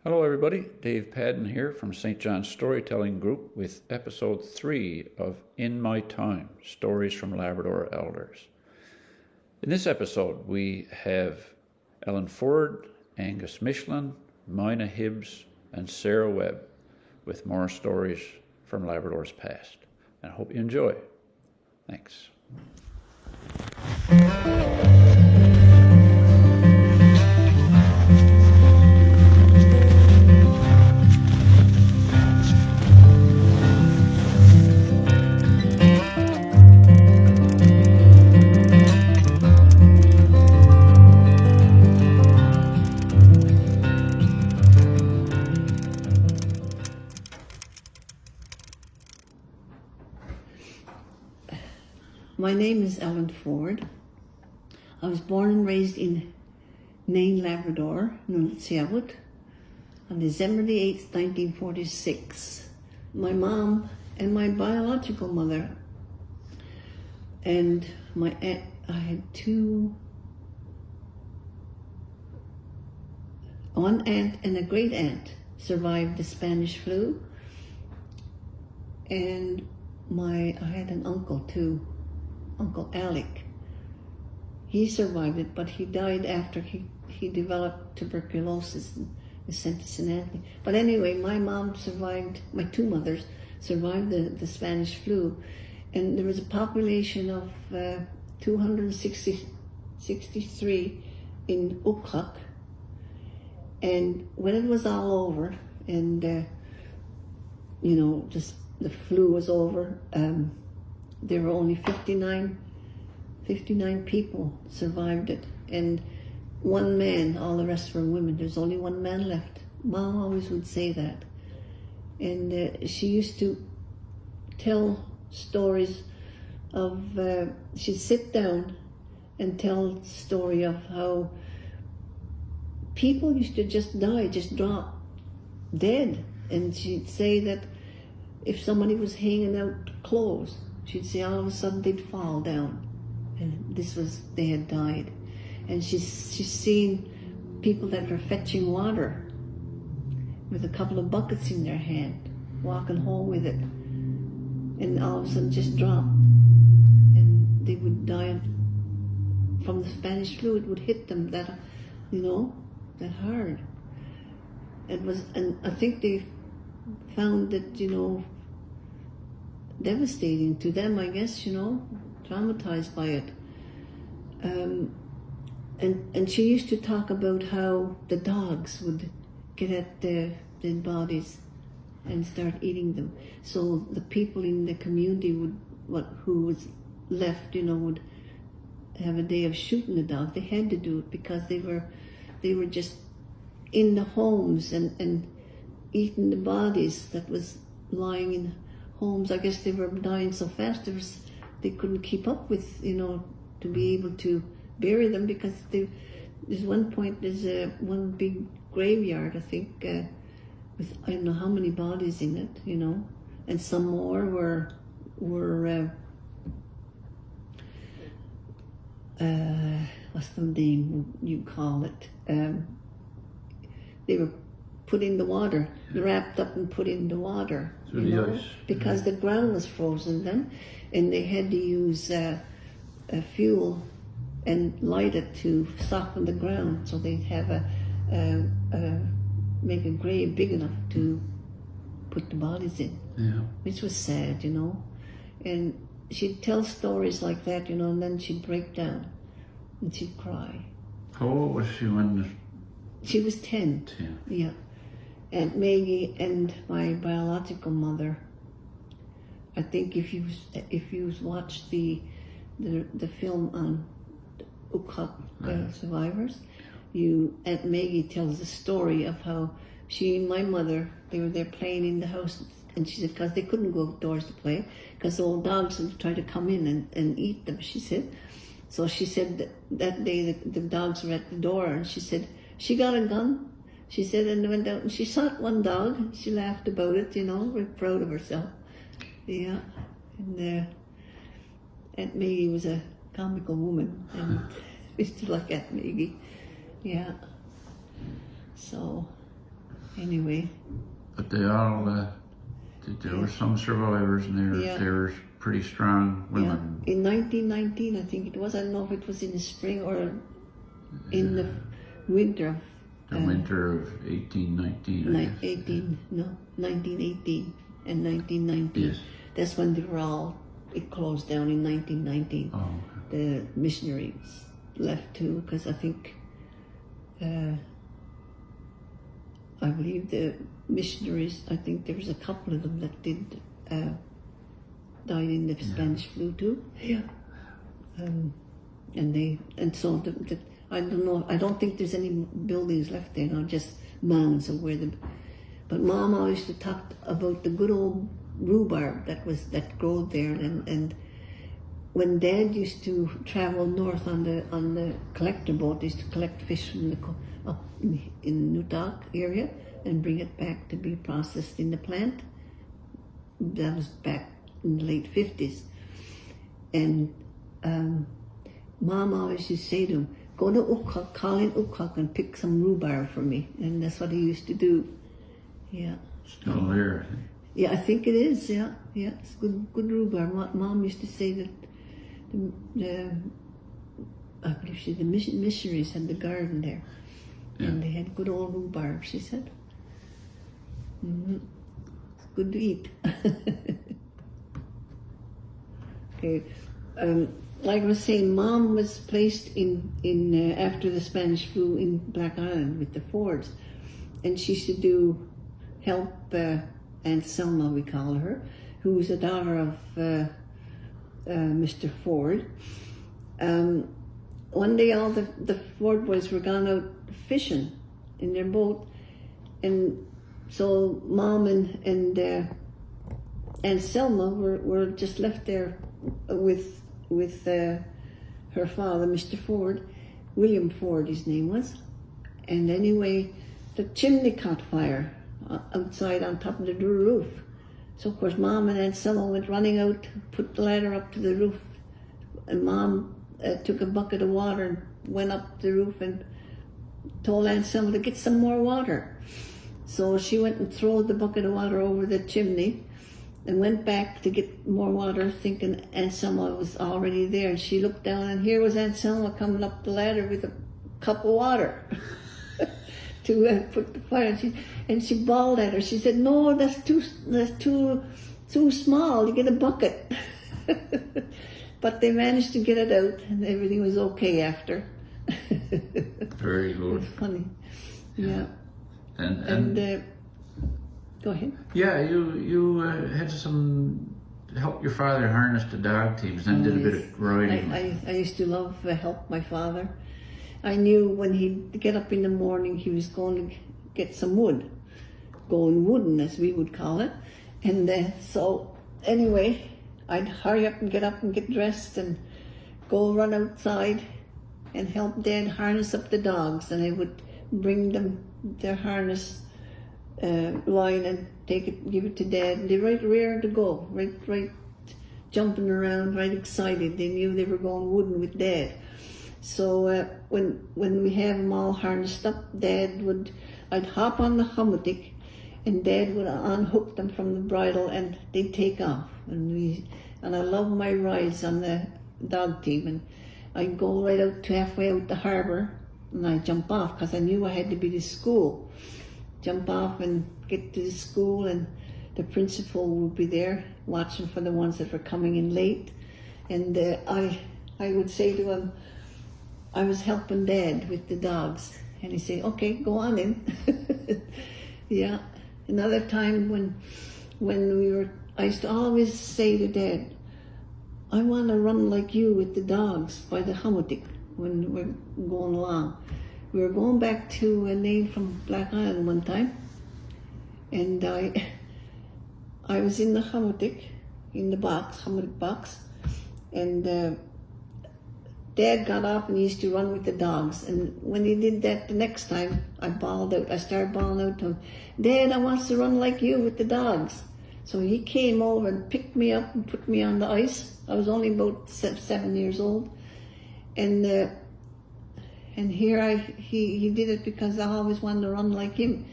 Hello everybody, Dave Padden here from St. John's Storytelling Group with episode 3 of In My Time, Stories from Labrador Elders. In this episode we have Ellen Ford, Angus Michelin, Mina Hibbs and Sarah Webb with more stories from Labrador's past. And I hope you enjoy. Thanks. My name is Ellen Ford. I was born and raised in Nain, Labrador, Nunavut, on December the 8th, 1946. My mom and my biological mother and my aunt, I had one aunt and a great aunt survived the Spanish flu, and I had an uncle too. Uncle Alec. He survived it, but he died after he developed tuberculosis and was sent to St. Anthony. But anyway, my mom survived, my two mothers survived the Spanish flu, and there was a population of 263 in Ukhluk. And when it was all over, and just the flu was over, there were only 59 people survived it, and one man, all the rest were women. There's only one man left. Mom always would say that. And she used to tell stories of, she'd sit down and tell the story of how people used to just die, just drop dead. And she'd say that if somebody was hanging out clothes, she'd say all of a sudden they'd fall down, and they had died. And she's seen people that were fetching water with a couple of buckets in their hand, walking home with it, and all of a sudden just drop, and they would die from the Spanish flu. It would hit them that hard. And I think they found that, devastating to them, I guess, traumatized by it. And she used to talk about how the dogs would get at the dead bodies and start eating them. So the people in the community who was left, would have a day of shooting the dog. They had to do it because they were just in the homes and eating the bodies that was lying in homes. I guess they were dying so fast they couldn't keep up with, to be able to bury them, because there's one point, there's one big graveyard, I think, with I don't know how many bodies in it, and some more were what's the name you call it? They were put in the water, wrapped up and put in the water, because the ground was frozen then, and they had to use a fuel and light it to soften the ground, so they'd have make a grave big enough to put the bodies in, which was sad, And she'd tell stories like that, and then she'd break down and she'd cry. How old was she when? She was 10. 10. Yeah. Aunt Maggie and my biological mother, I think if you watched the film on Ukhluk survivors, Aunt Maggie tells the story of how she and my mother, they were there playing in the house, and she said, because they couldn't go outdoors to play, because the old dogs would try to come in and eat them, she said. So she said that day the dogs were at the door, and she said, she got a gun, she said, and went out and she shot one dog. She laughed about it, very proud of herself. Yeah. And Aunt Maggie was a comical woman, and we used to like Aunt Maggie. Yeah. So, anyway. But they all, there were some survivors, and they were pretty strong women. Yeah. In 1919, I think it was. I don't know if it was in the spring or in the winter. The winter of 1819. 1918 and 1919. Yes. That's when it closed down in 1919. Oh. The missionaries left too, because I think, I believe the missionaries, I think there was a couple of them that did died in the Spanish flu too. Yeah. And so I don't know, I don't think there's any buildings left there now, just mounds of but Mom always used to talk about the good old rhubarb that growed there, and when Dad used to travel north on the collector boat, they used to collect fish from up in Newdock area and bring it back to be processed in the plant. That was back in the late 50s. And Mom always used to say to him, go to Ukok, call in Ukok and pick some rhubarb for me. And that's what he used to do. Yeah. Still there. Yeah, I think it is, yeah. It's good rhubarb. Mom used to say that I believe the missionaries had the garden there. Yeah. And they had good old rhubarb, she said. It's good to eat. Okay. Like I was saying, Mom was placed in after the Spanish flu in Black Island with the Fords. And she used to help Aunt Selma, we call her, who was a daughter of Mr. Ford. One day all the Ford boys were gone out fishing in their boat, and so Mom and Aunt Selma were just left there with her father, Mr. Ford, William Ford his name was. And anyway, the chimney caught fire outside on top of the roof. So of course Mom and Aunt Selma went running out, put the ladder up to the roof, and Mom took a bucket of water and went up the roof and told Aunt Selma to get some more water. So she went and threw the bucket of water over the chimney and went back to get more water, thinking Aunt Selma was already there. And she looked down, and here was Aunt Selma coming up the ladder with a cup of water to put the fire. And she bawled at her. She said, "No, that's too small. You get a bucket." But they managed to get it out, and everything was okay after. Very good. It was funny. Yeah. And go ahead. Yeah, you had some help your father harness the dog teams and did a bit of riding. I used to love help my father. I knew when he'd get up in the morning, he was going to get some wood, going wooden as we would call it. And so anyway, I'd hurry up and get dressed and go run outside and help Dad harness up the dogs. And I would bring them their harness line and give it to Dad. And they're right rear to go, right jumping around, right excited. They knew they were going wooden with Dad. So when we have them all harnessed up, I'd hop on the hummock, and Dad would unhook them from the bridle, and they'd take off. And I love my rides on the dog team, and I'd go right out to halfway out the harbour, and I'd jump off because I knew I had to be to school. Jump off and get to the school, and the principal would be there watching for the ones that were coming in late. And I would say to him, I was helping Dad with the dogs, and he'd say, "Okay, go on in." Yeah. Another time when I used to always say to Dad, "I want to run like you with the dogs by the hummock when we're going along." We were going back to a name from Black Island one time, and I was in the hummock, in the hummock box, and Dad got off and he used to run with the dogs. And when he did that the next time, I started bawling out to him, "Dad, I want to run like you with the dogs." So he came over and picked me up and put me on the ice. I was only about 7 years old. And here he did it because I always wanted to run like him.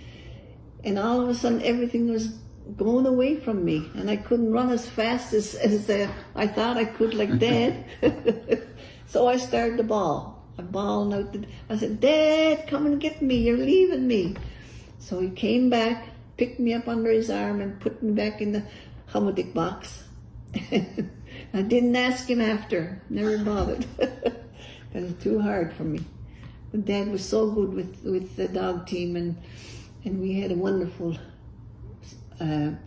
And all of a sudden, everything was going away from me, and I couldn't run as fast as I thought I could, like Dad. So I started to bawl. I bawled out. I said, "Dad, come and get me. You're leaving me." So he came back, picked me up under his arm, and put me back in the hummock box. I didn't ask him after. Never bothered. It was too hard for me. But Dad was so good with the dog team, and we had a wonderful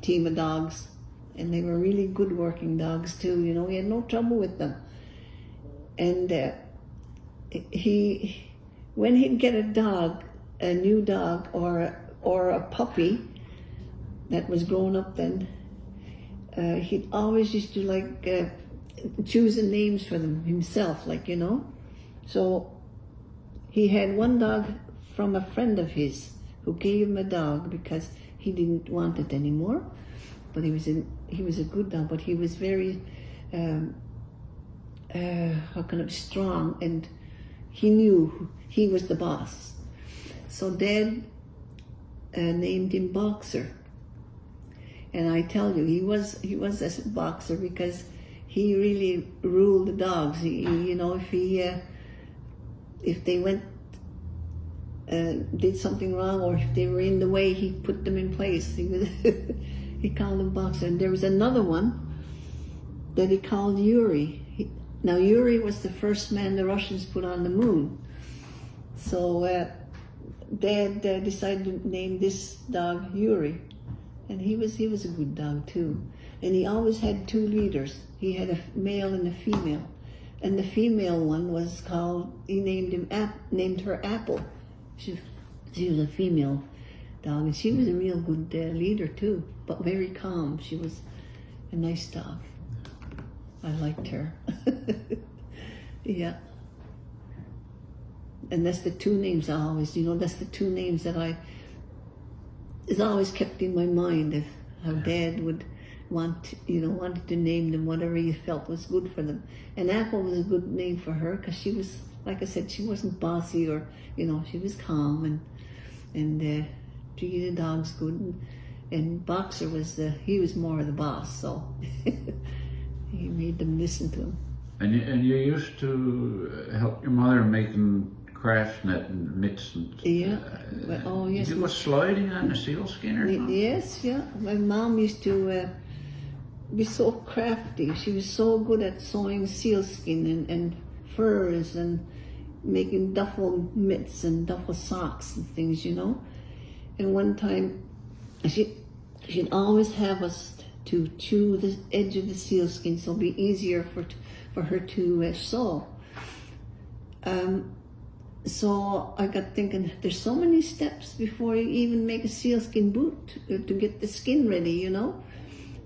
team of dogs, and they were really good working dogs too. You know, we had no trouble with them. And when he'd get a new dog or a puppy that was grown up then, he'd always used to like choosing names for them himself, like, you know. So he had one dog from a friend of his who gave him a dog because he didn't want it anymore. But he was a good dog, but he was very strong, and he knew he was the boss. So Dad named him Boxer. And I tell you, he was a boxer because he really ruled the dogs. You know, if they went did something wrong, or if they were in the way, he put them in place. He called them Boxer. And there was another one that he called Yuri. Now Yuri was the first man the Russians put on the moon. So Dad decided to name this dog Yuri. And he was a good dog too. And he always had two leaders. He had a male and a female. And the female one was called, he named her Apple. She was a female dog, and she was a real good leader too, but very calm. She was a nice dog. I liked her. Yeah. And that's the two names I always, that's the two names that is always kept in my mind, of how Dad would wanted to name them whatever he felt was good for them. And Apple was a good name for her because she was, like I said, she wasn't bossy, or she was calm and treated the dogs good. And Boxer he was more of the boss, so he made them listen to him. And you used to help your mother making craft net and mitts and yes. Did you go sliding on the sealskin or something? Yes, yeah. My mom used to be so crafty. She was so good at sewing sealskin and furs and making duffel mitts and duffel socks and things, And one time, she'd always have us to chew the edge of the sealskin so it'd be easier for her to sew. So I got thinking, there's so many steps before you even make a sealskin boot to get the skin ready,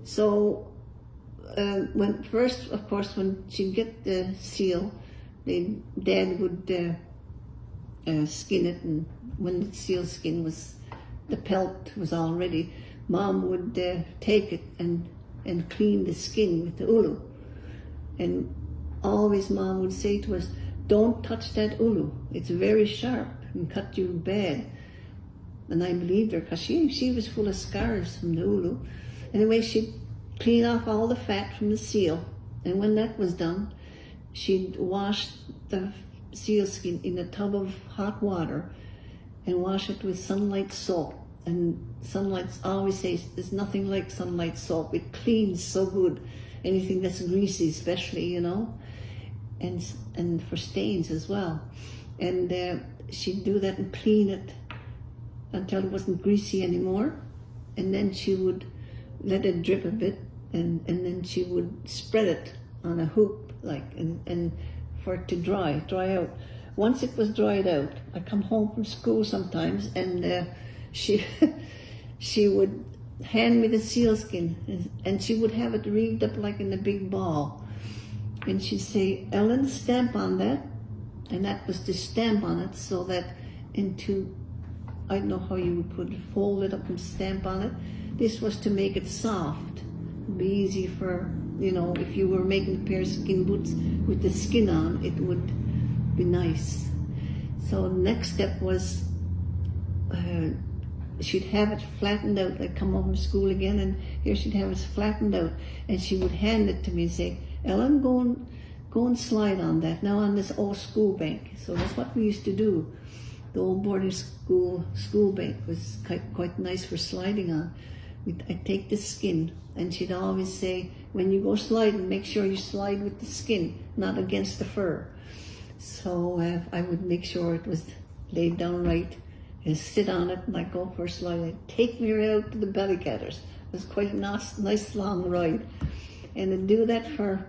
So when she'd get the seal, Dad would skin it, and when the sealskin the pelt was all ready, Mom would take it and clean the skin with the ulu. And always Mom would say to us, "Don't touch that ulu. It's very sharp and cut you bad." And I believed her because she was full of scars from the ulu. Anyway, she'd clean off all the fat from the seal. And when that was done, she'd wash the sealskin in a tub of hot water and wash it with Sunlight soap. And Sunlight's always says there's nothing like Sunlight soap. It cleans so good. Anything that's greasy especially, and for stains as well. And she'd do that and clean it until it wasn't greasy anymore. And then she would let it drip a bit, and then she would spread it on a hoop, and for it to dry out. Once it was dried out, I come home from school sometimes, and she would hand me the sealskin, and she would have it reeved up like in a big ball. And she'd say, "Ellen, stamp on that." And that was to stamp on it so that I don't know how you would put it, fold it up and stamp on it. This was to make it soft. It'd be easy for, if you were making a pair of skin boots with the skin on, it would be nice. So the next step was she'd have it flattened out. I'd come home from school again, and here she'd have it flattened out, and she would hand it to me and say, Ellen, go and slide on that, now on this old school bank. So that's what we used to do. The old boarding school bank was quite nice for sliding on. I'd take the skin, and she'd always say, when you go sliding, make sure you slide with the skin, not against the fur. So I would make sure it was laid down right, and sit on it, and I'd go for a slide. It'd take me right out to the belly cutters. It was quite a nice long ride. And I'd do that for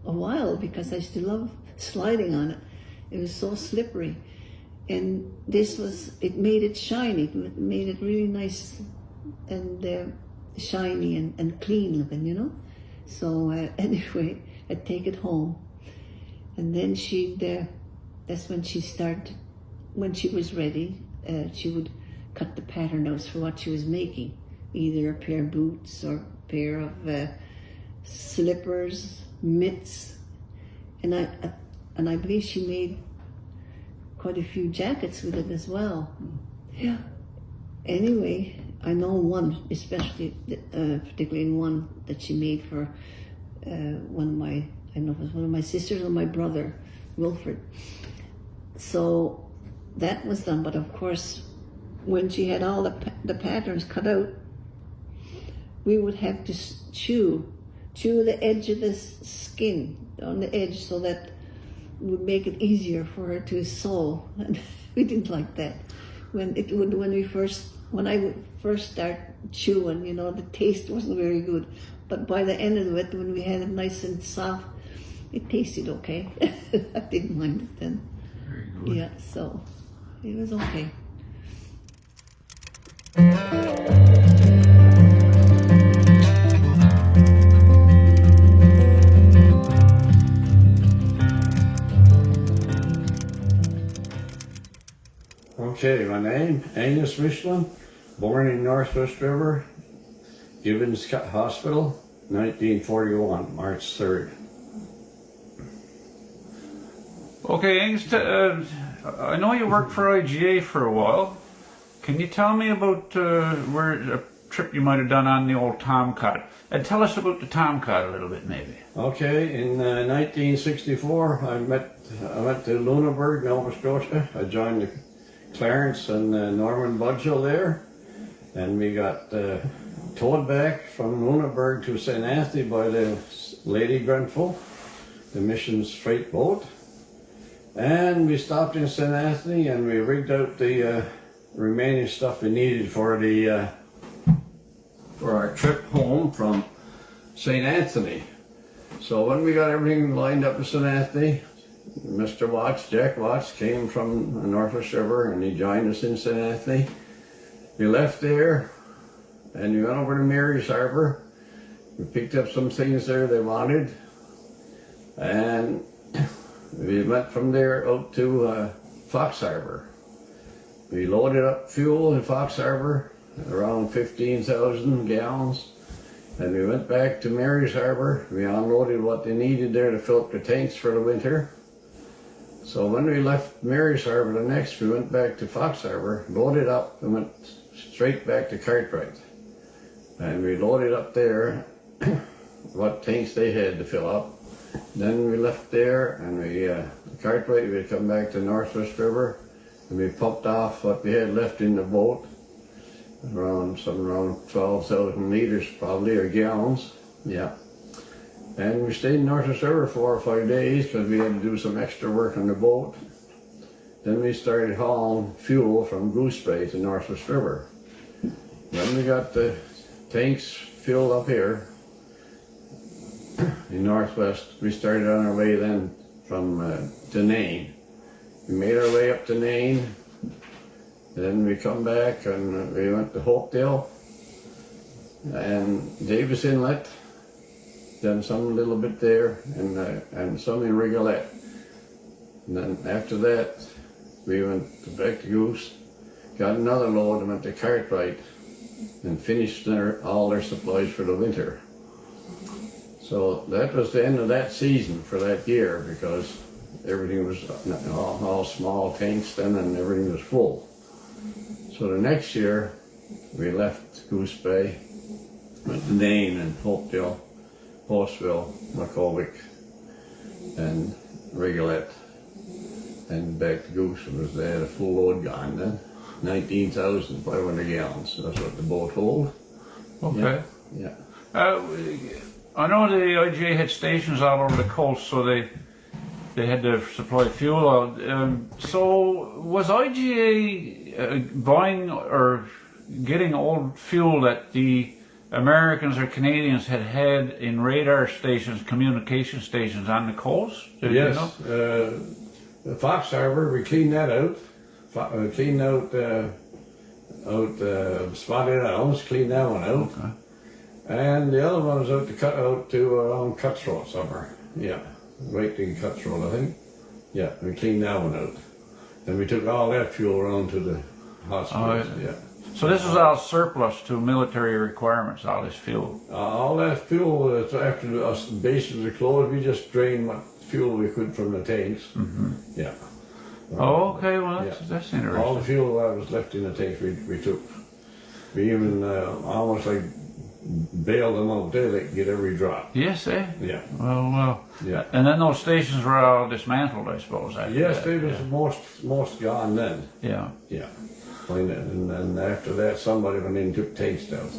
a while because I used to love sliding on it. It was so slippery. And it made it shiny. It made it really nice and shiny and clean looking, you know. So anyway, I'd take it home. And then that's when when she was ready, she would cut the pattern out for what she was making. Either a pair of boots or a pair of slippers, mitts. And I believe she made quite a few jackets with it as well. Yeah. Anyway, I know one, especially, particularly one that she made for I don't know if it was one of my sisters or my brother, Wilfred. So that was done, but of course, when she had all the patterns cut out, we would have to chew the edge of the skin on the edge so that would make it easier for her to sew. And we didn't like that. When I would first start chewing, you know, the taste wasn't very good. But by the end of it, when we had it nice and soft, it tasted okay. I didn't mind it then. Very good. Yeah, so it was okay. Okay, my name, Angus Michelin, born in Northwest River, Gibbons Hospital, 1941, March 3rd. Okay, Angus, I know you worked for IGA for a while. Can you tell me about a trip you might have done on the old Tomcat? And tell us about the Tomcat a little bit, maybe. Okay, in 1964, I went to Lunenburg, Nova Scotia. I joined the Clarence and Norman Budgell there, and we got towed back from Lunenburg to St. Anthony by the Lady Grenfell, the mission's freight boat. And we stopped in St. Anthony and we rigged out the remaining stuff we needed for our trip home from St. Anthony. So when we got everything lined up in St. Anthony, Mr. Watts, Jack Watts, came from the Northwest River and he joined us in St. Anthony. We left there and we went over to Mary's Harbour. We picked up some things there they wanted, and we went from there out to Fox Harbour. We loaded up fuel in Fox Harbour, around 15,000 gallons, and we went back to Mary's Harbour. We unloaded what they needed there to fill up the tanks for the winter. So when we left Mary's Harbour the next, we went back to Fox Harbour, loaded up, and went straight back to Cartwright. And we loaded up there what tanks they had to fill up. Then we left there, and Cartwright, we'd come back to Northwest River, and we pumped off what we had left in the boat, around 12,000 litres probably, or gallons, yeah. And we stayed in Northwest River 4 or 5 days because we had to do some extra work on the boat. Then we started hauling fuel from Goose Bay to Northwest River. Then we got the tanks filled up here in Northwest. We started on our way then from to Nain. We made our way up to Nain. Then we come back and we went to Hopedale and Davis Inlet. Done some little bit there and some in Rigolette. And then after that, we went back to Goose, got another load and went to Cartwright and finished all their supplies for the winter. So that was the end of that season for that year because everything was all small tanks then and everything was full. So the next year, we left Goose Bay, went to Nain and Hopedale, Postville, McCovic, and Rigolette, and back to Goose. It was there, a full load gone then. 19,500 gallons. That's what the boat hold. Okay. Yeah. I know the IGA had stations all over the coast, so they had to supply fuel out. So was IGA buying or getting old fuel that the Americans or Canadians had in radar stations, communication stations on the coast? Yes. You know? The Fox Harbor, we cleaned that out. Cleaned out Spotted Islands, cleaned that one out. Okay. And the other one was out to around Cutthroat somewhere. Yeah, right in Cutthroat, I think. Yeah, we cleaned that one out. And we took all that fuel around to the hospitals. Oh, yeah. So this was all surplus to military requirements, all this fuel? All that fuel, after us bases were closed, we just drained what fuel we could from the tanks. Mm-hmm. Yeah. Oh, okay, well that's interesting. All the fuel that was left in the tanks we took. We even almost like bailed them out there, they could get every drop. Yes, eh? Yeah. Well, yeah. And then those stations were all dismantled, I suppose. After Yes, that. they was most gone then. Yeah. Yeah. And then after that, somebody went in and took tanks down.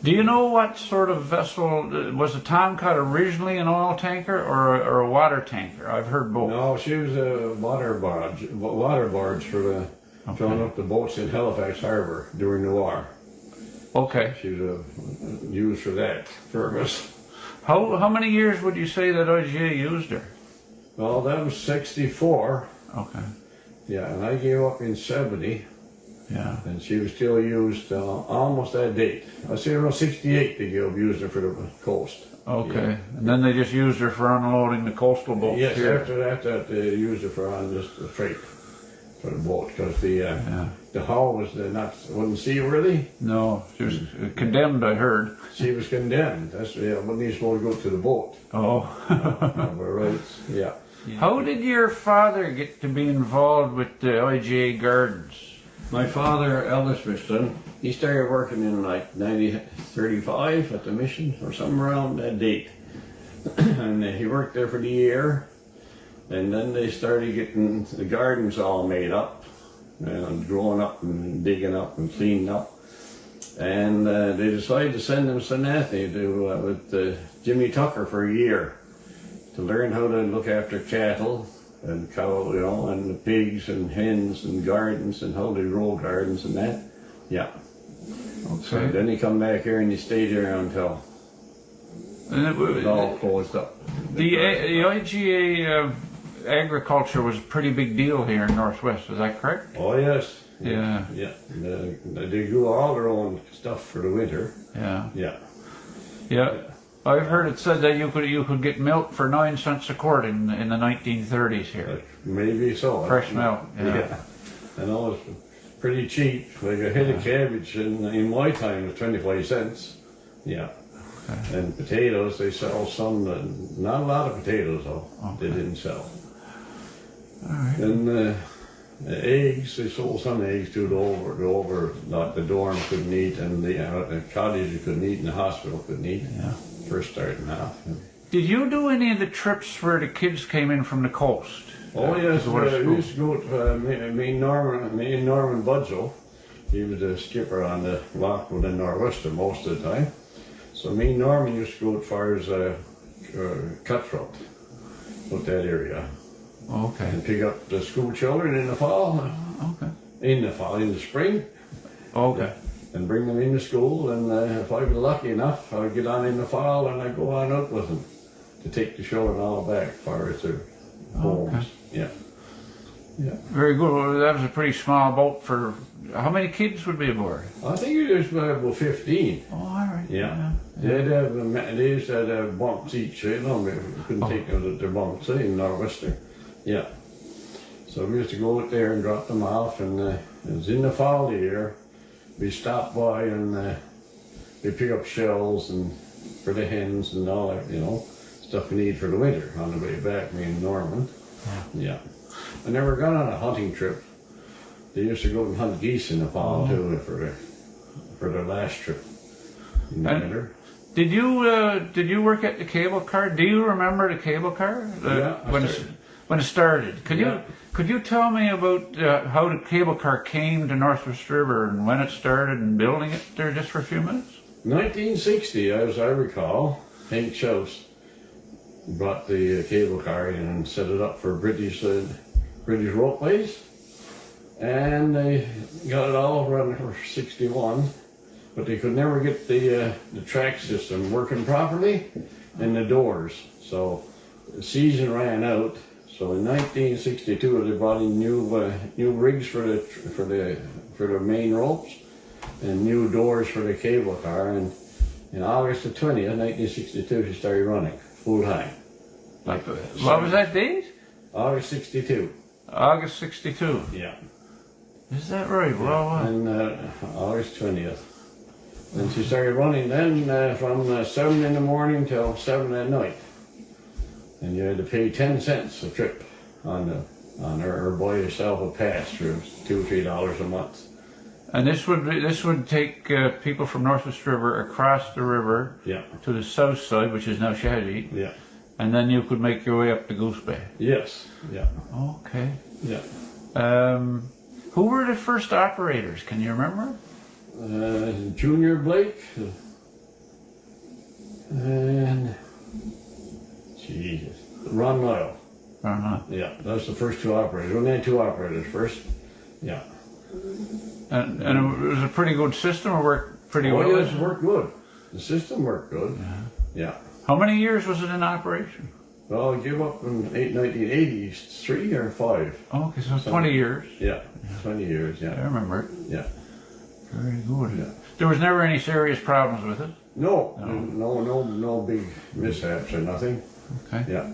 Do you know what sort of vessel, was the Tomcat originally an oil tanker or a water tanker? I've heard both. No, she was a water barge for throwing up the boats in Halifax Harbor during the war. Okay. She was used for that purpose. How many years would you say that IGA used her? Well, that was 64. Okay. Yeah, and I gave up in 70. Yeah. And she was still used almost that date. I say around 68 they used her for the coast. Okay. Yeah. And then they just used her for unloading the coastal boats Yes, here. after that they used her for just the freight for the boat because the hull was wasn't seaworthy. No, she was condemned, I heard. She was condemned. That's wasn't even supposed to go to the boat. Oh. We're right. Yeah. How did your father get to be involved with the IGA Gardens? My father, Angus Michelin, he started working in like 1935 at the mission or somewhere around that date. And he worked there for the year. And then they started getting the gardens all made up and growing up and digging up and cleaning up. And they decided to send him to St. Anthony with Jimmy Tucker for a year to learn how to look after cattle and cow, and the pigs and hens and gardens and how they grow gardens and that. Yeah. Okay. So then he come back here and he stayed here until it all closed up. The IGA agriculture was a pretty big deal here in Northwest, is that correct? Oh yes. Yeah. Yeah. They grew all their own stuff for the winter. Yeah. Yeah. Yeah. I've heard it said that you could get milk for 9 cents a quart in the 1930s here. Maybe so. Fresh milk. Yeah. I know it's pretty cheap. Like a head of cabbage in my time was 25 cents. Yeah. Okay. And potatoes, they sell some, not a lot of potatoes though. Okay. They didn't sell. All right. And eggs, they sold some eggs too. The dorm couldn't eat, and the cottage you couldn't eat, and the hospital couldn't eat. Yeah. First starting off. Did you do any of the trips where the kids came in from the coast? Oh yes, we used to go to me and Norman Budgell. He was the skipper on the Lockwood and Nor'Wester most of the time. So me and Norman used to go as far as Cutthroat, out that area. Okay. And pick up the school children in the fall. Okay. In the spring. Okay. And bring them into school, and if I was lucky enough, I'd get on in the fall and I'd go on out with them to take the children all back as far as their homes. Okay. Yeah. Yeah. Very good. Well, that was a pretty small boat for. How many kids would be aboard? I think it was about 15. Oh, all right. Yeah. They used to have bunks each. You know, we couldn't take them to their bunks in Nor'Wester. Yeah. So we used to go out there and drop them off, and it was in the fall of the year. We stopped by and we pick up shells and for the hens and all that, stuff we need for the winter on the way back, me and Norman. Yeah. I never got on a hunting trip. They used to go and hunt geese in the fall too for for their last trip in the And- winter. Did you work at the cable car? Do you remember the cable car? Yeah, I when started. when it started. Could you tell me about how the cable car came to Northwest River and when it started and building it there just for a few minutes? 1960, as I recall, Hank Schultz brought the cable car in and set it up for British ropeways, and they got it all running for 61, but they could never get the track system working properly and the doors. So the season ran out. So in 1962, they brought in new rigs for the main ropes and new doors for the cable car. And in August the 20th, 1962, she started running full time. What was that date? August 62. August 62. Yeah. Is that right? Well, And August 20th. And she started running then from 7 in the morning till 7 at night. And you had to pay 10 cents a trip on her, or buy yourself a pass for $2 or $3 a month. and this would take people from Northwest River across the river Yeah. to the south side, which is now Shaddy, Yeah. and then you could make your way up to Goose Bay. Yes. Yeah. Okay. Yeah. Who were the first operators? Can you remember? Junior Blake and Jesus, Ron Lyle. Yeah, that's the first two operators. We only had two operators first. Yeah. And it was a pretty good system, or worked pretty well? Yes, it worked good. The system worked good. Yeah. How many years was it in operation? Well, I gave up in 1983 or 5. Oh, okay, so 20 years. Yeah, 20 years, I yeah. remember it. Yeah. Very good. Yeah. There was never any serious problems with it? No big mishaps or nothing. Okay. Yeah.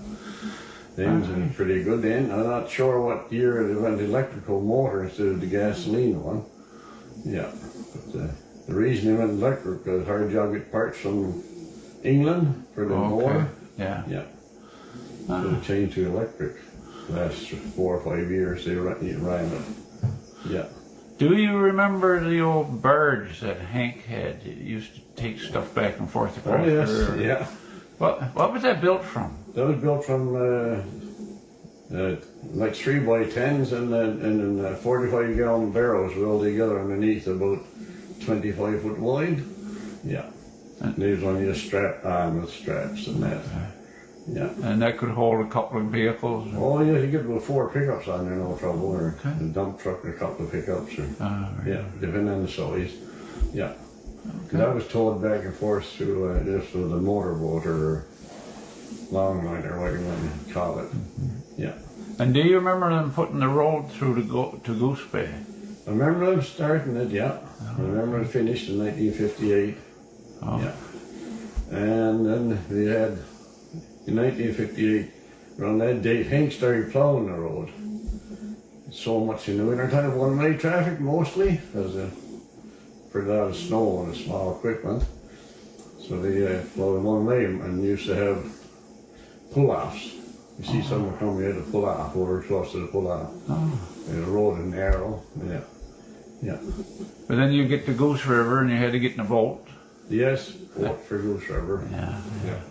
The engine was pretty good then. I'm not sure what year they went electrical motor instead of the gasoline one. Yeah. But the reason they went electric was hard job to get parts from England for the motor. Yeah. Yeah. So they changed to electric. Last 4 or 5 years they ran it. Yeah. Do you remember the old barge that Hank had? It used to take stuff back and forth across Oh yes, the river. yeah. What was that built from? That was built from like 3x10s and then 45-gallon barrels rolled together underneath, about 25 foot wide. Yeah. And they was only just strapped on with straps and that. Yeah. And that could hold a couple of vehicles? Oh yeah, you get about 4 pickups on there, no trouble, or a dump truck and a couple of pickups, or yeah, depending on the size. Yeah. That was towed back and forth through this with a motorboat or longliner, what you want to call it. Yeah. And do you remember them putting the road through to Goose Bay? I remember them starting it, yeah. I remember it finished in 1958. Oh. Yeah. And then we had, in 1958, around that date, Hank started plowing the road. So much in the winter time, one-way traffic mostly, because pretty lot of snow and small equipment. So they plowed one way and used to have pull-offs. You see someone come, you had to pull off, over close to the pull-off. Oh. The road is narrow, yeah. Yeah. But then you get to Goose River and you had to get in a boat. Yes, boat for Goose River. Yeah. Yeah.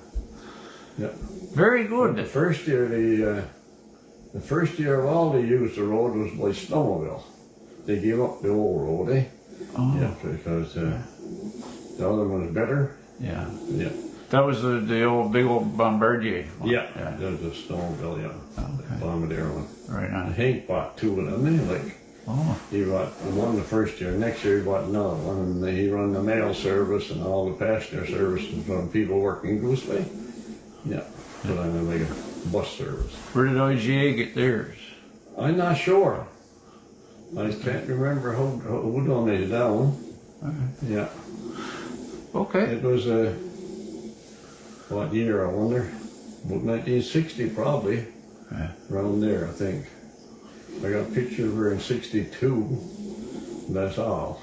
Yeah. Very good. The first year the first year of all they used the road was by snowmobile. They gave up the old road, eh? Oh. Yeah, because the other one was better. Yeah. Yeah. That was the big old Bombardier one. Yeah. That was a snowmobile, yeah. Okay. The Bombardier one. Right on. Hank bought 2 of them, eh? Like he bought one the first year. Next year he bought another one, and he run the mail service and all the passenger services from people working in Goose Bay. Yeah. Put on like a bus service. Where did IGA get theirs? I'm not sure. I can't remember who donated that one. Yeah. Okay. It was what year, I wonder? About 1960 probably. Yeah. Around there, I think. I got a picture of her in 62. That's all.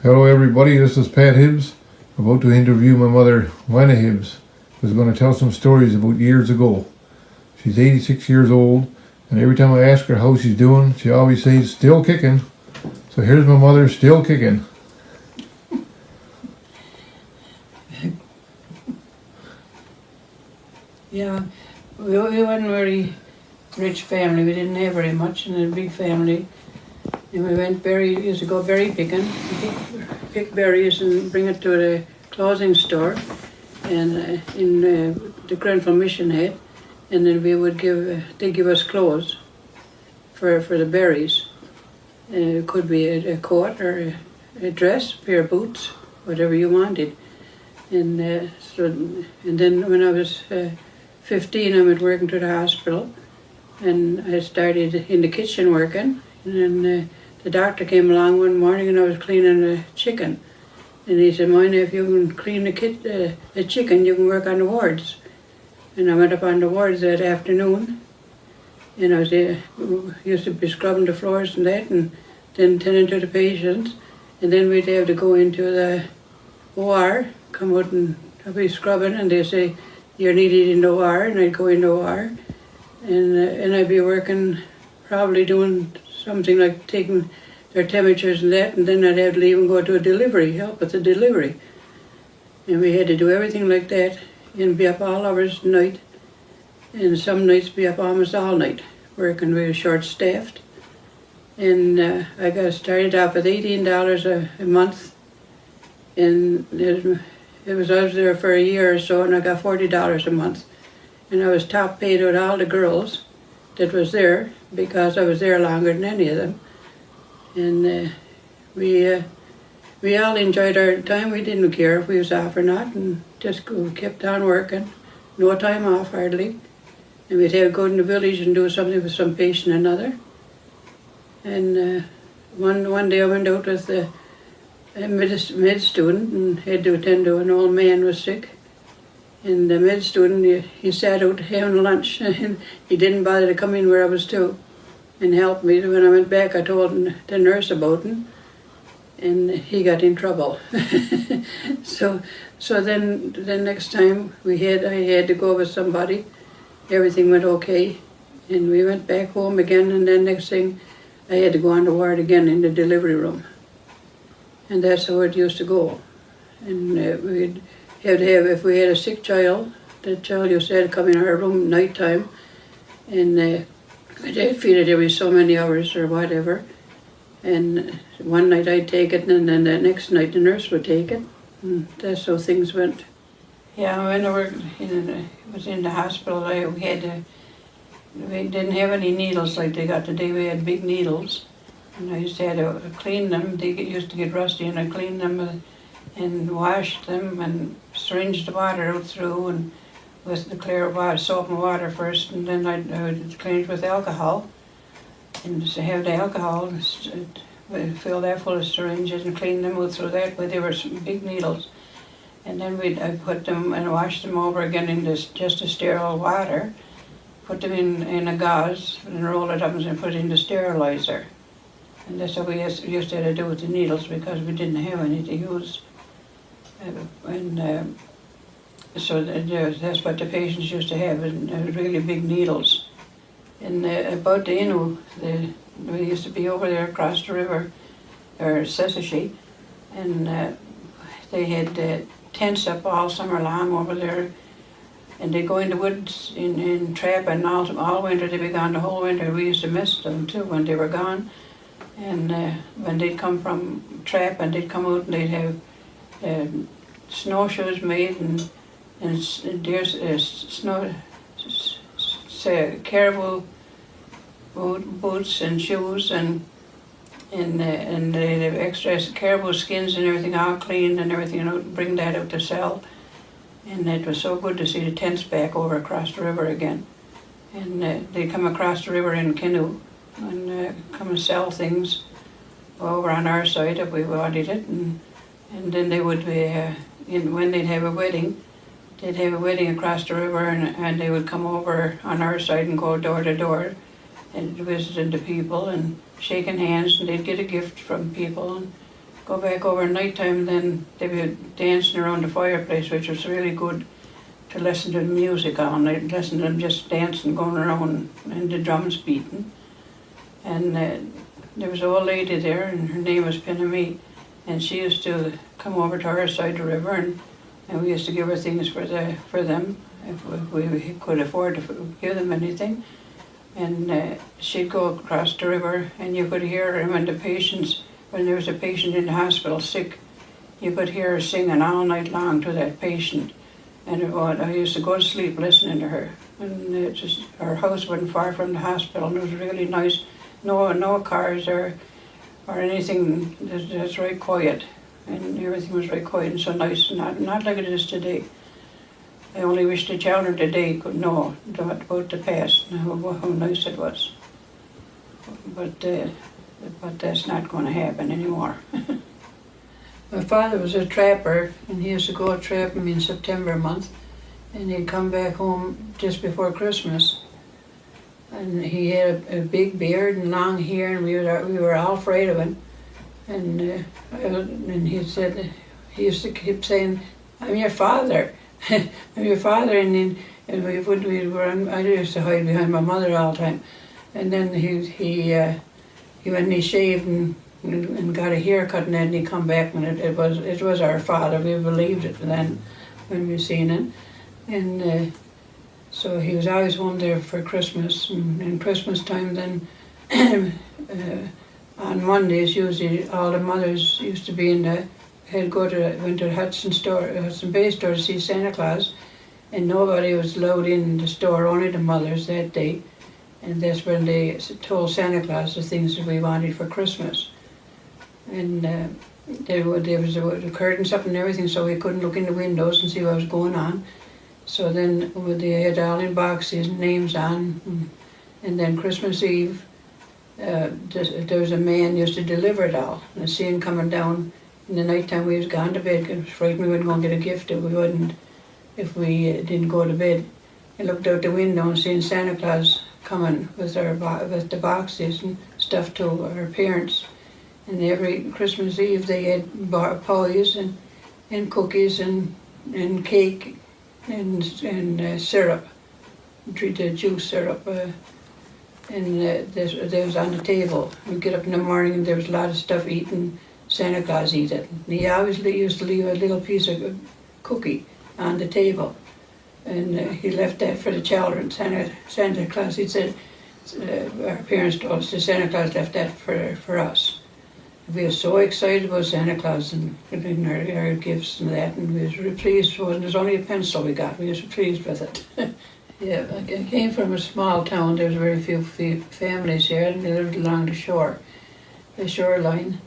Hello everybody, this is Pat Hibbs. I'm about to interview my mother, Mina Hibbs, who's going to tell some stories about years ago. She's 86 years old, and every time I ask her how she's doing, she always says, still kicking. So here's my mother, still kicking. Yeah, we weren't a very rich family. We didn't have very much in a big family. And we used to go berry picking, pick berries and bring it to the clothing store and in the Grenfell Mission had. And then we would they'd give us clothes for the berries. It could be a coat or a dress, a pair of boots, whatever you wanted. And then when I was 15, I went working to the hospital, and I started in the kitchen working. And then the doctor came along one morning, and I was cleaning a chicken. And he said, "Mina, if you can clean the chicken, you can work on the wards." And I went up on the wards that afternoon, and I was used to be scrubbing the floors and that, and then tending to the patients. And then we'd have to go into the OR, come out and I'd be scrubbing, and they'd say, "You're needed in the OR," and I'd go in the OR, and I'd be working, probably doing something like taking their temperatures and that, and then I'd have to leave and go to a delivery, help with the delivery. And we had to do everything like that, and be up all hours at night, and some nights be up almost all night, working. We were short-staffed. And I got started off with $18 a month, and I was there for a year or so, and I got $40 a month. And I was top paid with all the girls that was there, because I was there longer than any of them. And we all enjoyed our time. We didn't care if we was off or not, and just kept on working. No time off hardly. And we'd have to go in the village and do something with some patient or another. And one day I went out with a med student and had to attend to an old man who was sick. And the med student, he sat out having lunch, and he didn't bother to come in where I was to and help me. When I went back, I told the nurse about him, and he got in trouble. So then the next time I had to go with somebody. Everything went okay, and we went back home again, and then next thing, I had to go on the ward again in the delivery room. And that's how it used to go. And we'd have to have, if we had a sick child, the child used to have to come in our room at night time, and they'd feed it every so many hours or whatever. And one night I'd take it, and then the next night the nurse would take it. And that's how things went. Yeah, when I was in the hospital, we didn't have any needles like they got today. We had big needles, and I used to have to clean them. They used to get rusty, and I cleaned them and washed them and syringed the water out through, and with the clear water, soap and water first, and then I would clean it with alcohol, and just have the alcohol, fill that full of syringes and clean them out through that way. They were some big needles. And then I put them and wash them over again in just a sterile water, put them in a gauze and roll it up and put it in the sterilizer. And that's what we used to have to do with the needles, because we didn't have any to use. So that's what the patients used to have, and really big needles. And about we used to be over there across the river, or Sessashi, and they had tents up all summer long over there, and they'd go in the woods in trap, and all winter they'd be gone the whole winter. We used to miss them too when they were gone. And when they'd come from trap and they'd come out and they'd have snowshoes made and deer caribou boots and shoes, and they'd have extra caribou skins and everything all cleaned and everything, and bring that out to sell. And it was so good to see the tents back over across the river again. And they'd come across the river in a canoe and come and sell things over on our side if we wanted it. And then they would be, when they'd have a wedding across the river, and they would come over on our side and go door to door and visiting the people and shaking hands, and they'd get a gift from people, go back over night time, then they'd be dancing around the fireplace, which was really good to listen to the music on. I'd listen to them just dancing, going around, and the drums beating. And there was an old lady there, and her name was Pinamee, and she used to come over to our side of the river, and we used to give her things for them, if we could afford to give them anything. And she'd go across the river, and you could hear her when there was a patient in the hospital sick, you could hear her singing all night long to that patient. And I used to go to sleep listening to her. And our house wasn't far from the hospital, and it was really nice. No cars or anything. It's very quiet, and everything was very quiet and so nice. Not like it is today. I only wish the children today could know about the past and how nice it was. But that's not going to happen anymore. My father was a trapper, and he used to go trapping in September month, and he'd come back home just before Christmas. And he had a big beard and long hair, and we were all afraid of him. And he used to keep saying, "I'm your father, I'm your father." And I used to hide behind my mother all the time. And then he went and he shaved and got a haircut, and then he come back, and it was our father. We believed it then when we seen him, and so he was always home there for Christmas. And Christmas time then on Mondays usually all the mothers used to be went to Hudson Bay store to see Santa Claus, and nobody was allowed in the store, only the mothers that day. And that's when they told Santa Claus the things that we wanted for Christmas. And there was the curtains up and everything, so we couldn't look in the windows and see what was going on. So then they had all in boxes, names on, and then Christmas Eve, there was a man used to deliver it all. And I see him coming down in the night time. We was gone to bed, because I was afraid we wouldn't go and get a gift if we didn't go to bed. I looked out the window and seen Santa Claus coming with the boxes and stuff to our parents. And every Christmas Eve they had pies and cookies and cake and syrup, the juice syrup, and there was on the table. We'd get up in the morning and there was a lot of stuff eaten. Santa Claus eat it. And he always used to leave a little piece of cookie on the table, and he left that for the children. Santa Claus, he said, our parents told us that Santa Claus left that for us. We were so excited about Santa Claus and our gifts and that, and we was really pleased. It was only a pencil we got. We was pleased with it. Yeah, I came from a small town. There was very few families here, and they lived along the shoreline.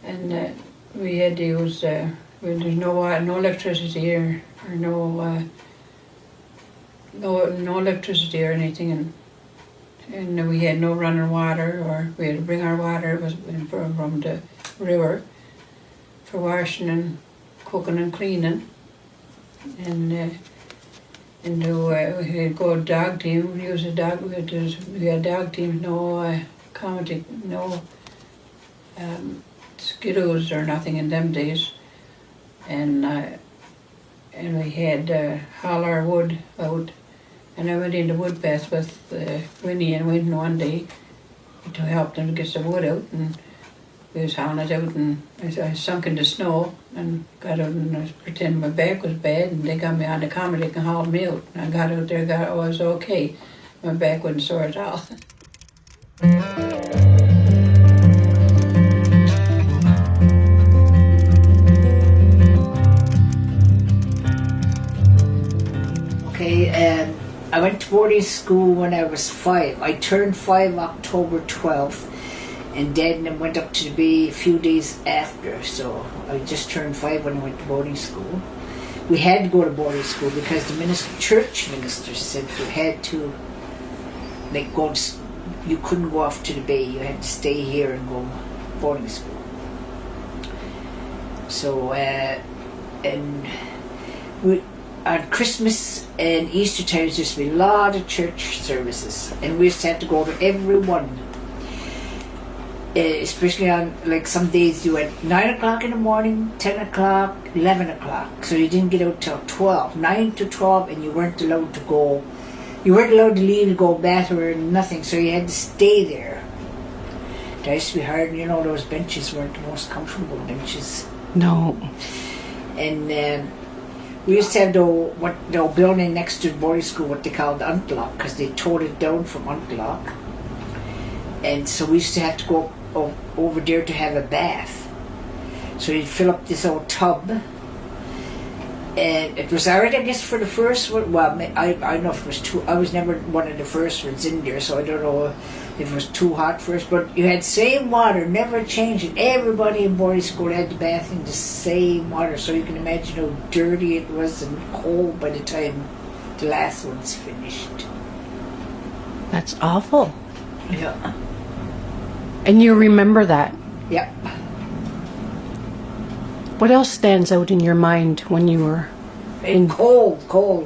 And we had to use, there's no electricity or no electricity or anything, and we had no running water, or we had to bring our water from the river for washing and cooking and cleaning. And we had go dog team. We used a dog. We had dog teams. No skidoos or nothing in them days. And we had haul our wood out. And I went into wood path with Winnie and Wynne one day to help them to get some wood out, and we was hauling it out, and I sunk in the snow and got out, and I was pretending my back was bad, and they got me on the comer, they can haul me out. And I got out there, I was okay. My back wasn't sore at all. Okay, I went to boarding school when I was 5. I turned 5 October 12th, and then went up to the Bay a few days after. So I just turned 5 when I went to boarding school. We had to go to boarding school because the church minister said you had to, you couldn't go off to the Bay. You had to stay here and go boarding school. So, on Christmas and Easter times, there used to be a lot of church services, and we used to have to go to every one. especially on like some days you went 9 o'clock in the morning, 10 o'clock, 11 o'clock. So you didn't get out till 12, 9 to 12, and you weren't allowed to go. You weren't allowed to leave and go back or nothing. So you had to stay there. That used to be hard. You know, those benches weren't the most comfortable benches. No. And we used to have the building next to the boarding school, what they called the Untlock, because they tore it down from Untlock. And so we used to have to go over there to have a bath. So you'd fill up this old tub. And it was alright, I guess, for the first one. Well, I don't know if it was too... I was never one of the first ones in there, so I don't know if it was too hot first. But you had same water, never changing. Everybody in boarding school had the bath in the same water. So you can imagine how dirty it was and cold by the time the last one's finished. That's awful. Yeah. And you remember that. Yep. What else stands out in your mind when you were And cold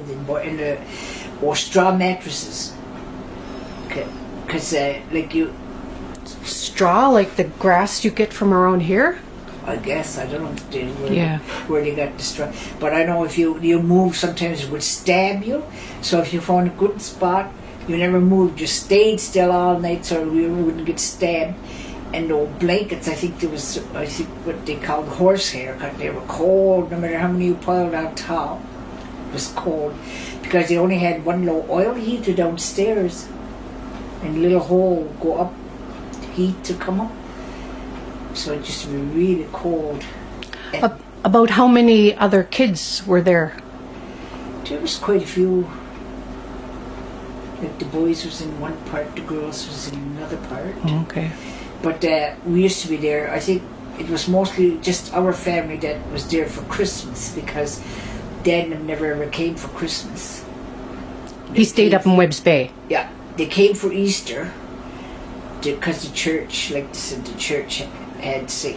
in the or straw mattresses. Because like you, straw, like the grass you get from around here? I guess I don't know if they, Yeah. where they got the straw, but I know if you move, sometimes it would stab you. So if you found a good spot, you never moved, you stayed still all night so you wouldn't get stabbed. And the old blankets, I think what they called horsehair, because they were cold no matter how many you piled on top. It was cold because they only had one low oil heater downstairs and a little hole go up, heat to come up. So it used to be really cold. And About how many other kids were there? there was quite a few. Like the boys was in one part, the girls was in another part. Okay. But we used to be there. I think it was mostly just our family that was there for Christmas because Dad and them never ever came for Christmas. He stayed up in Webb's Bay. Yeah, they came for Easter because the church, like they said, the church had say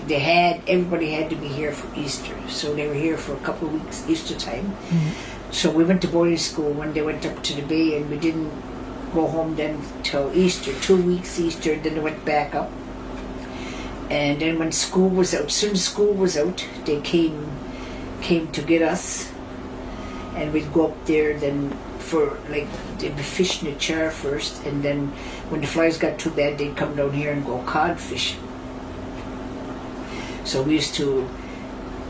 everybody had to be here for Easter, so they were here for a couple of weeks Easter time. Mm-hmm. So we went to boarding school when they went up to the bay, and we didn't go home then till Easter, 2 weeks Easter. Then they went back up. And then when school was out, as soon as school was out, they came to get us, and we'd go up there then for like they'd be fishing the char first, and then when the flies got too bad, they'd come down here and go cod fishing. So we used to.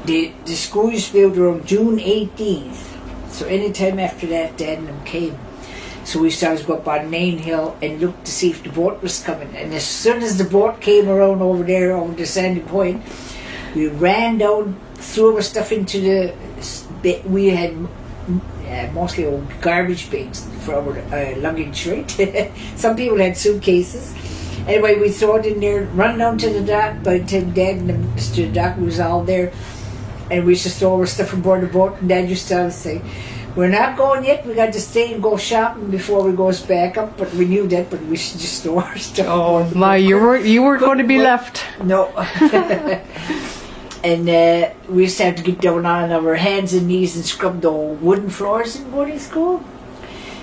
The school used to be out around June 18th. So any time after that, Dad and them came. So we started to go up on Main Hill and look to see if the boat was coming. And as soon as the boat came around over there, over the sandy point, we ran down, threw our stuff into the... We had mostly old garbage bags for our luggage, right? Some people had suitcases. Anyway, we throw it in there, run down to the dock. By the time Dad and Mr. Doc was all there, and we used to throw our stuff aboard the boat, and Dad used to say, "We're not going yet, we got to stay and go shopping before we go back up." But we knew that, but we should just throw our stuff aboard the My, boat. you weren't going to be left. No. And we used to have to get down on our hands and knees and scrub the old wooden floors in boarding school.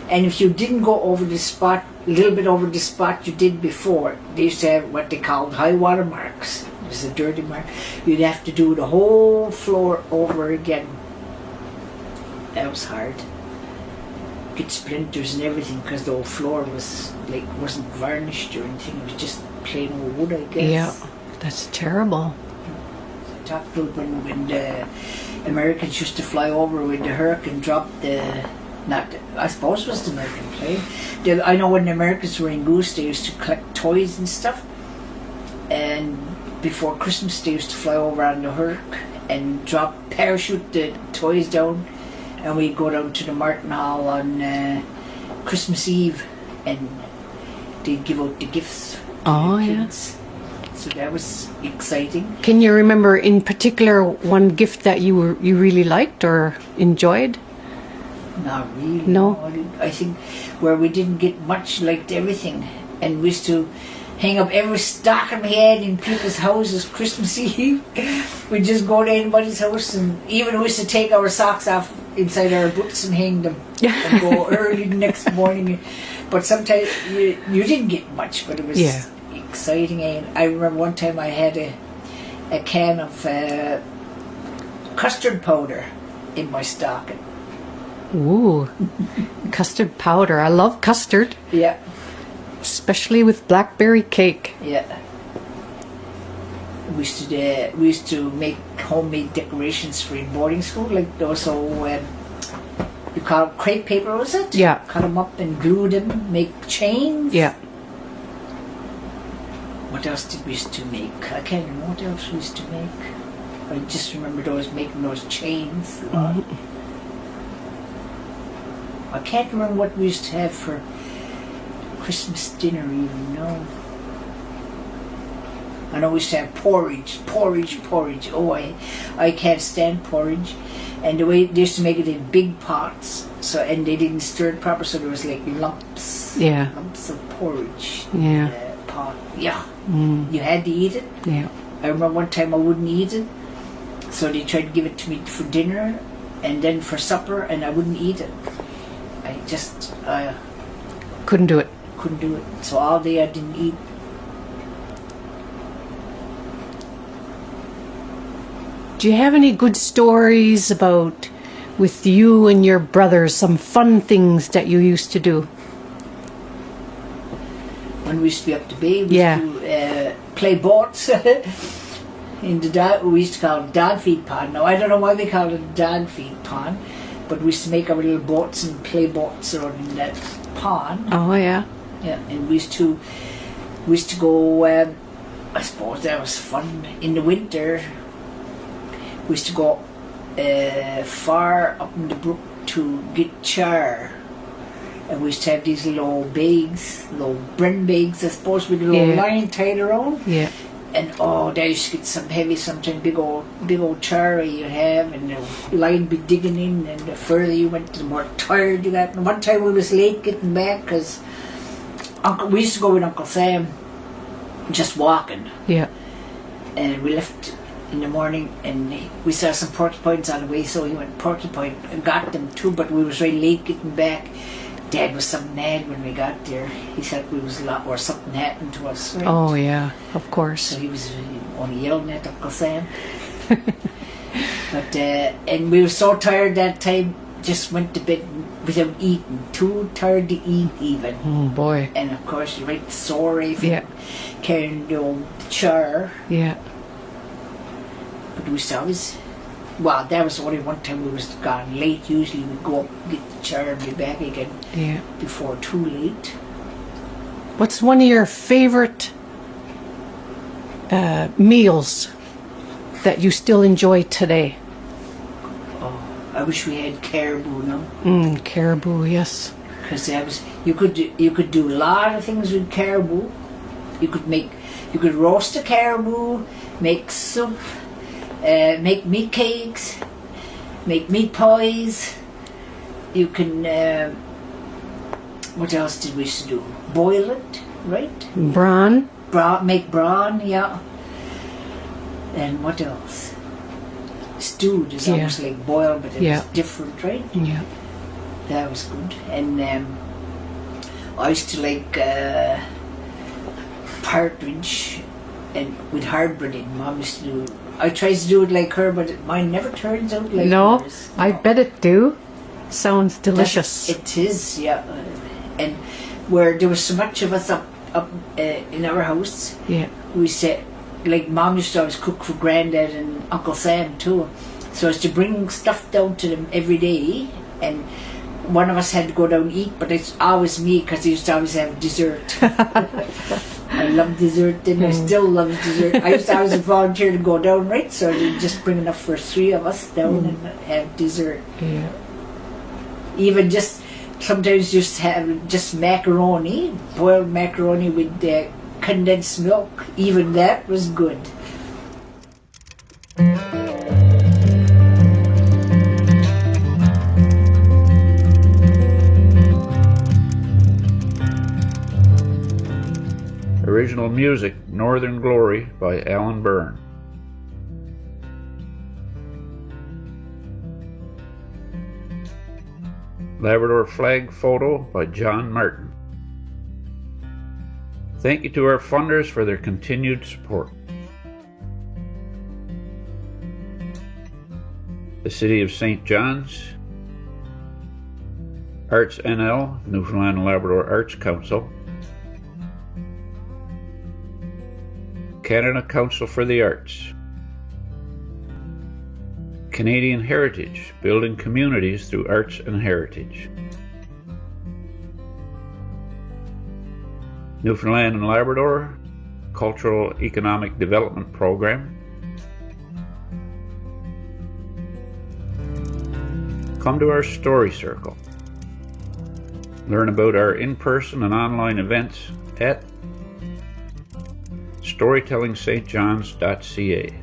And if you didn't go over the spot, a little bit over the spot you did before, they used to have what they called high water marks. It was a dirty mark. You'd have to do the whole floor over again. That was hard. Get splinters and everything because the whole floor was like wasn't varnished or anything. It was just plain old wood, I guess. Yeah, that's terrible. I talked about when the Americans used to fly over when the hurricane dropped the. I suppose it was the American plane. I know when the Americans were in Goose, they used to collect toys and stuff. And before Christmas, they used to fly over on the hurricane and parachute the toys down. And we'd go down to the Martin Hall on Christmas Eve, and they'd give out the gifts to the kids. So that was exciting. Can you remember in particular one gift that you really liked or enjoyed? Not really. No. I think where we didn't get much, liked everything, and we used to hang up every stocking we had in people's houses Christmas Eve. We'd just go to anybody's house, and even we used to take our socks off inside our boots and hang them and go early the next morning. But sometimes you didn't get much, but it was exciting. And I remember one time I had a can of custard powder in my stocking. Ooh, custard powder. I love custard, Yeah, especially with blackberry cake. yeah. We used to make homemade decorations for in boarding school, like those old, you call it crepe paper, was it? Yeah. Cut them up and glue them, make chains. Yeah. What else did we used to make? I can't remember what else we used to make. I just remember making those chains. I can't remember what we used to have for Christmas dinner even, no. I know we used to have porridge. Oh, I can't stand porridge. And the way they used to make it in big pots, and they didn't stir it proper, so there was like lumps. Yeah. Lumps of porridge Yeah. in the pot. Yeah. You had to eat it. Yeah. I remember one time I wouldn't eat it, so they tried to give it to me for dinner and then for supper, and I wouldn't eat it. I just Couldn't do it. couldn't do it. So all day I didn't eat. Do you have any good stories about with you and your brothers, some fun things that you used to do? When we used to be up to bay, we Yeah. used to play boats in the we used to call it dog feed pond. Now I don't know why we call it a dog feed pond, but we used to make our little boats and play boats around in that pond. Oh, yeah. Yeah, and we used to go. I suppose that was fun in the winter. We used to go far up in the brook to get char. And we used to have these little bags, little brin bags, I suppose, with a little Yeah. line tied around. Yeah. And they used to get some heavy, sometimes big old char you'd have, and the line be digging in, and the further you went, the more tired you got. And one time we was late getting back because we used to go with Uncle Sam, just walking, Yeah. and we left in the morning, and we saw some porcupines on the way, so he went porcupine and got them too. But we was very late getting back. Dad was something mad when we got there. He thought we was or something happened to us. Right? Oh, yeah. Of So course. he was only yelling at Uncle Sam. But and we were so tired that time, just went to bed without eating. Too tired to eat even. Oh, boy. And of course, right sorry for Yeah. carrying the old char. Yeah. But we used to always. Well, that was only one time we was gone late. Usually we'd go up, get the char, and be back again Yeah. before too late. What's one of your favorite meals that you still enjoy today? Oh, I wish we had caribou now. Caribou, yes. Because that was you could do a lot of things with caribou. You could roast a caribou, make soup, make meat cakes, make meat pies. You can what else did we used to do? Boil it, right? Brawn. Make brawn, yeah. And what else? Stewed is Yeah. almost like boiled, but it's Yeah. different, right? Yeah. That was good. And I used to like partridge and with hard bread in. Mom used to do. I tried to do it like her, but mine never turns out like No, hers. I bet it do. Sounds delicious. It is, yeah. And where there was so much of us up in our house, Yeah. we said, like Mom used to always cook for Granddad and Uncle Sam too. So as to bring stuff down to them every day, and one of us had to go down and eat, but it's always me because he used to always have dessert. I love dessert, and I still love dessert. I used to always volunteer to go down, right? So they'd just bring enough for 3 of us down and have dessert. Yeah. Even just sometimes just have just macaroni, boiled macaroni with condensed milk. Even that was good. Original music, Northern Glory by Alan Byrne. Labrador flag photo by John Martin. Thank you to our funders for their continued support. The City of St. John's, Arts NL, Newfoundland and Labrador Arts Council, Canada Council for the Arts, Canadian Heritage, building communities through arts and heritage, Newfoundland and Labrador Cultural Economic Development Program, come to our Story Circle. Learn about our in-person and online events at storytellingstjohns.ca.